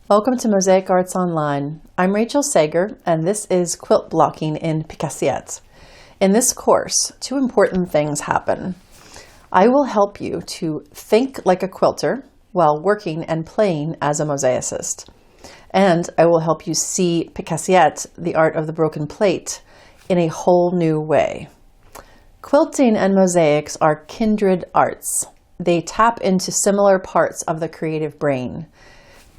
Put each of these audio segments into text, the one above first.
Welcome to Mosaic Arts Online. I'm Rachel Sager, and this is quilt blocking in Picassiette. In this course, two important things happen. I will help you to think like a quilter while working and playing as a mosaicist. And I will help you see Picassiette, the art of the broken plate, in a whole new way. Quilting and mosaics are kindred arts. They tap into similar parts of the creative brain.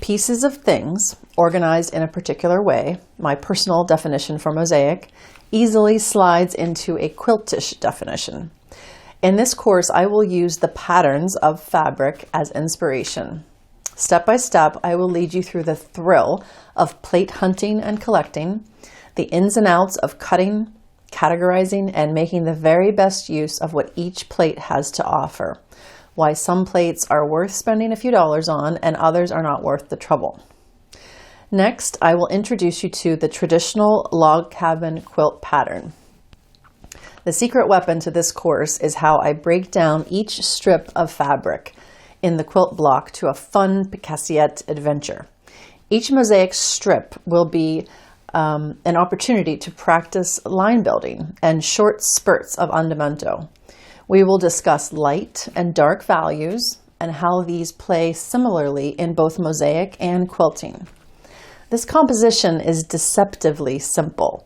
Pieces of things, organized in a particular way, my personal definition for mosaic, easily slides into a quiltish definition. In this course, I will use the patterns of fabric as inspiration. Step by step, I will lead you through the thrill of plate hunting and collecting, the ins and outs of cutting, categorizing, and making the very best use of what each plate has to offer. Why some plates are worth spending a few dollars on and others are not worth the trouble. Next, I will introduce you to the traditional log cabin quilt pattern. The secret weapon to this course is how I break down each strip of fabric in the quilt block to a fun Picassiette adventure. Each mosaic strip will be an opportunity to practice line building and short spurts of andamento. We will discuss light and dark values and how these play similarly in both mosaic and quilting. This composition is deceptively simple.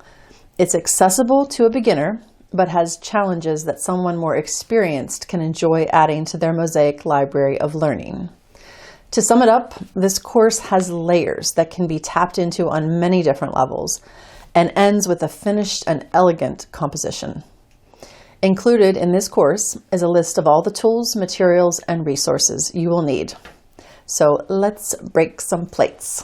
It's accessible to a beginner, but has challenges that someone more experienced can enjoy adding to their mosaic library of learning. To sum it up, this course has layers that can be tapped into on many different levels and ends with a finished and elegant composition. Included in this course is a list of all the tools, materials, and resources you will need. So let's break some plates.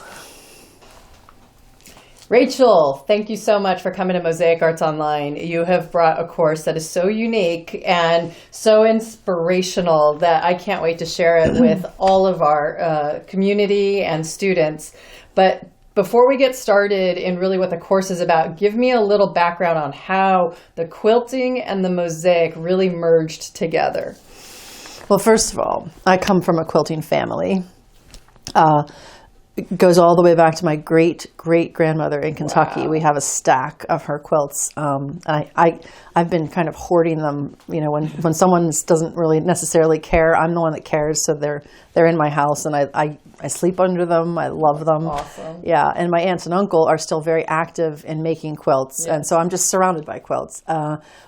Rachel, thank you so much for coming to Mosaic Arts Online. You have brought a course that is so unique and so inspirational that I can't wait to share it with all of our community and students. But before we get started in really what the course is about, give me a little background on how the quilting and the mosaic really merged together. Well, first of all, I come from a quilting family. It goes all the way back to my great-great-grandmother in Kentucky. Wow. We have a stack of her quilts. I've been kind of hoarding them. You know, when someone doesn't really necessarily care, I'm the one that cares. So they're in my house, and I sleep under them. I love them. Awesome. Yeah, and my aunts and uncle are still very active in making quilts, and so I'm just surrounded by quilts.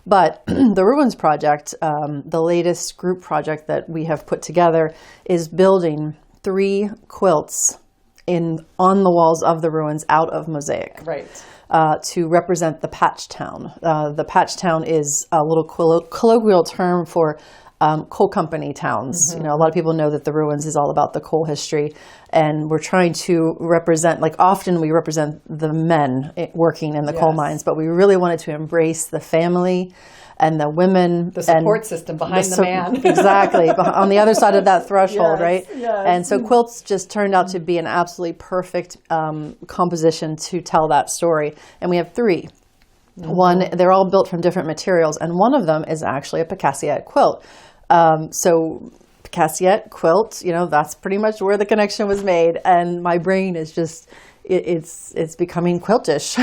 But the Ruins Project, the latest group project that we have put together, is building 3 quilts on the walls of the ruins out of mosaic, right? To represent the patch town. The patch town is a little colloquial term for coal company towns. Mm-hmm. You know, a lot of people know that the ruins is all about the coal history, and we're trying to represent, like often we represent the men working in the coal mines, but we really wanted to embrace the family and the women. The support system behind the man. Exactly, on the other side of that threshold, right? Yes. And so quilts just turned out to be an absolutely perfect composition to tell that story. And we have 3. Mm-hmm. One, they're all built from different materials, and one of them is actually a Picassiette quilt. So Picassiette quilt, you know, that's pretty much where the connection was made. And my brain is just, it's becoming quiltish.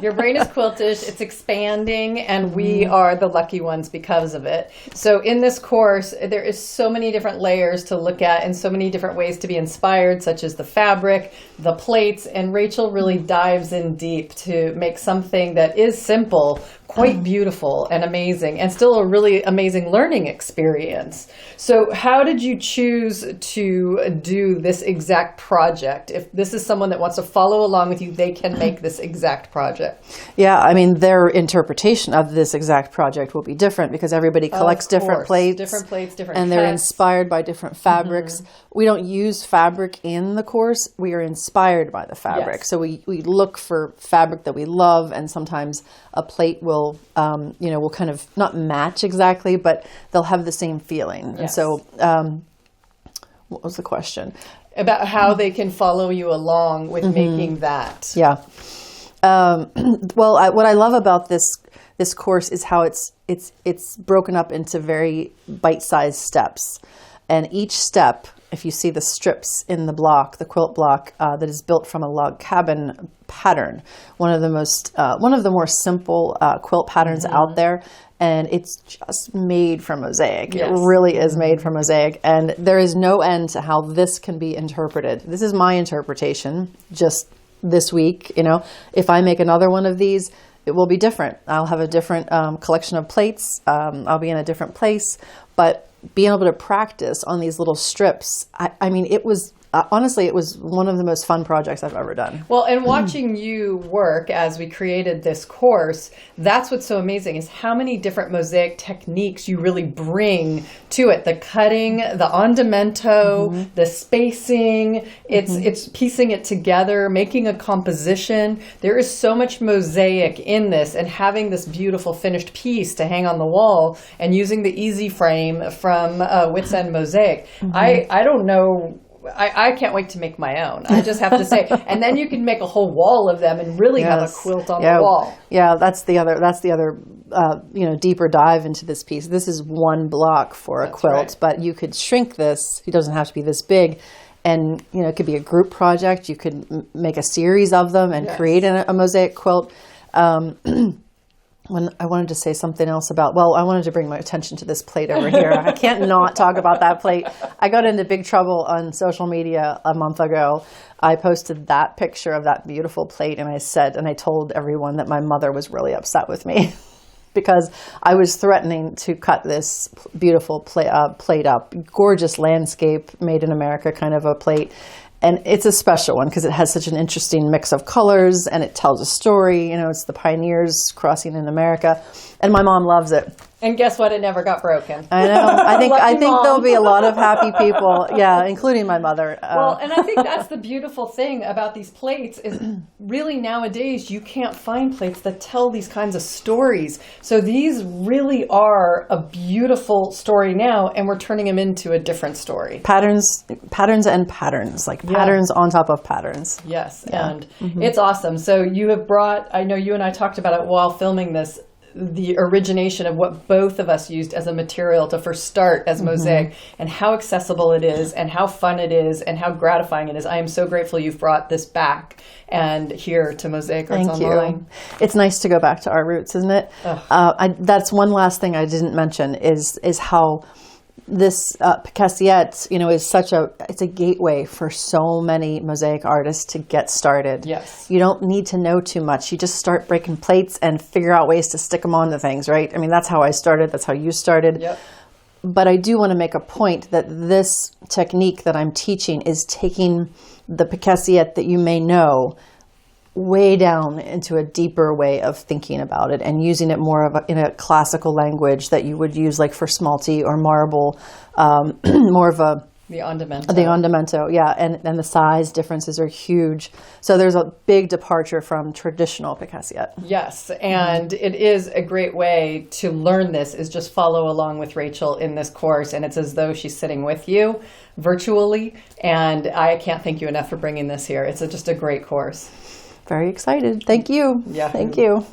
Your brain is quiltish, it's expanding, and we are the lucky ones because of it. So in this course, there is so many different layers to look at and so many different ways to be inspired, such as the fabric, the plates, and Rachel really dives in deep to make something that is simple quite beautiful and amazing, and still a really amazing learning experience. So how did you choose to do this exact project? If this is someone that wants to follow along with you, they can make this exact project. Yeah, I mean, their interpretation of this exact project will be different because everybody collects different plates. Different plates, different and cuts. They're inspired by different fabrics. Mm-hmm. We don't use fabric in the course. We are inspired by the fabric. Yes. So we look for fabric that we love, and sometimes a plate will will kind of not match exactly, but they'll have the same feeling. Yes. And so, what was the question? About how they can follow you along with making that. Yeah. Well, what I love about this course is how it's broken up into very bite-sized steps. And each step if you see the strips in the block, the quilt block that is built from a log cabin pattern, one of the more simple quilt patterns out there. And it's just made from mosaic. Yes. It really is made from mosaic. And there is no end to how this can be interpreted. This is my interpretation just this week. If I make another one of these, it will be different. I'll have a different collection of plates. I'll be in a different place. But being able to practice on these little strips, I mean, it was... honestly, it was one of the most fun projects I've ever done. Well, and watching you work as we created this course, that's what's so amazing is how many different mosaic techniques you really bring to it. The cutting, the andamento, the spacing, it's piecing it together, making a composition. There is so much mosaic in this, and having this beautiful finished piece to hang on the wall and using the easy frame from Wits End Mosaic. I don't know... I can't wait to make my own. I just have to say, and then you can make a whole wall of them and really have a quilt on the wall. Yeah, that's the other deeper dive into this piece. This is one block for a quilt, but you could shrink this. It doesn't have to be this big, and it could be a group project. You could make a series of them and create a mosaic quilt. When I wanted to say something else I wanted to bring my attention to this plate over here. I can't not talk about that plate. I got into big trouble on social media a month ago. I posted that picture of that beautiful plate, and I told everyone that my mother was really upset with me because I was threatening to cut this beautiful plate up. Gorgeous landscape, made in America kind of a plate. And it's a special one because it has such an interesting mix of colors, and it tells a story. It's the pioneers crossing in America, and my mom loves it. And guess what? It never got broken. I know. I think there'll be a lot of happy people, including my mother. Well, and I think that's the beautiful thing about these plates is really nowadays you can't find plates that tell these kinds of stories. So these really are a beautiful story now, and we're turning them into a different story. Patterns and patterns, like patterns on top of patterns. Yes, and it's awesome. So you have brought, I know you and I talked about it while filming this, the origination of what both of us used as a material to first start as mosaic, and how accessible it is, and how fun it is, and how gratifying it is. I am so grateful you've brought this back and here to Mosaic Arts Online. It's nice to go back to our roots, isn't it? That's one last thing I didn't mention is how this Picassiette, is it's a gateway for so many mosaic artists to get started. Yes. You don't need to know too much. You just start breaking plates and figure out ways to stick them onto things, right? I mean, that's how I started. That's how you started. Yep. But I do want to make a point that this technique that I'm teaching is taking the Picassiette that you may know way down into a deeper way of thinking about it, and using it more in a classical language that you would use like for smalty or marble, more of the andamento. The andamento, and the size differences are huge. So there's a big departure from traditional Picassiette. Yes, and it is a great way to learn this, is just follow along with Rachel in this course, and it's as though she's sitting with you virtually, and I can't thank you enough for bringing this here. It's just a great course. Very excited. Thank you. Yeah. Thank you.